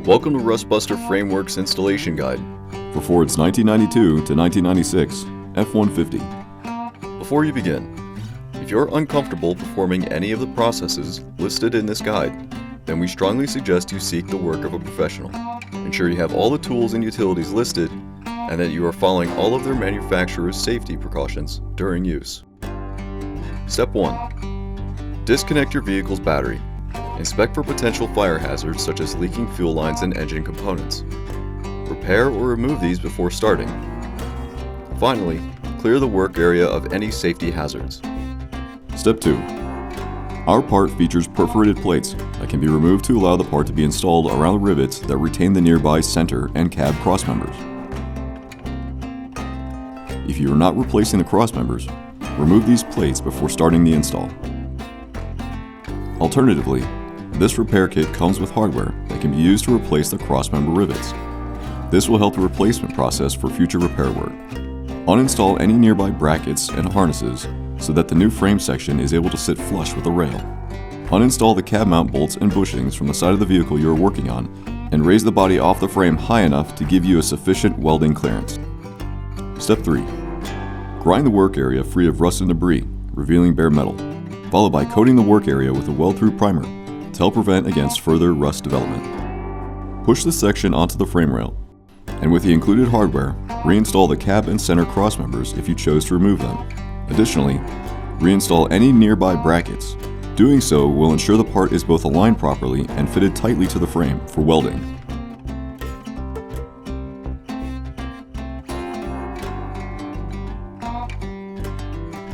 Welcome to Rustbuster Framework's installation guide for Ford's 1992 to 1996 F-150. Before you begin, if you're uncomfortable performing any of the processes listed in this guide, then we strongly suggest you seek the work of a professional. Ensure you have all the tools and utilities listed and that you are following all of their manufacturer's safety precautions during use. Step 1. Disconnect your vehicle's battery. Inspect for potential fire hazards such as leaking fuel lines and engine components. Repair or remove these before starting. Finally, clear the work area of any safety hazards. Step 2. Our part features perforated plates that can be removed to allow the part to be installed around the rivets that retain the nearby center and cab crossmembers. If you are not replacing the crossmembers, remove these plates before starting the install. Alternatively, this repair kit comes with hardware that can be used to replace the crossmember rivets. This will help the replacement process for future repair work. Uninstall any nearby brackets and harnesses so that the new frame section is able to sit flush with the rail. Uninstall the cab mount bolts and bushings from the side of the vehicle you are working on and raise the body off the frame high enough to give you a sufficient welding clearance. Step 3. Grind the work area free of rust and debris, revealing bare metal, followed by coating the work area with a weld-through primer to help prevent against further rust development. Push the section onto the frame rail, and with the included hardware, reinstall the cab and center crossmembers if you chose to remove them. Additionally, reinstall any nearby brackets. Doing so will ensure the part is both aligned properly and fitted tightly to the frame for welding.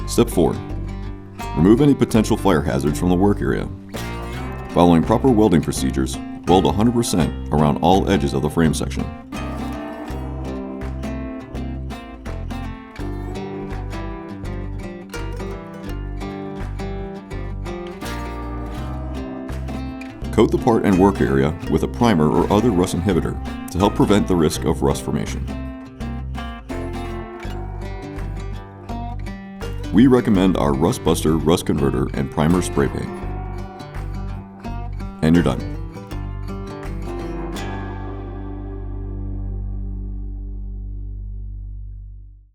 Step 4. Remove any potential fire hazards from the work area. Following proper welding procedures, weld 100% around all edges of the frame section. Coat the part and work area with a primer or other rust inhibitor to help prevent the risk of rust formation. We recommend our Rustbuster Rust Converter and Primer Spray Paint. And you're done.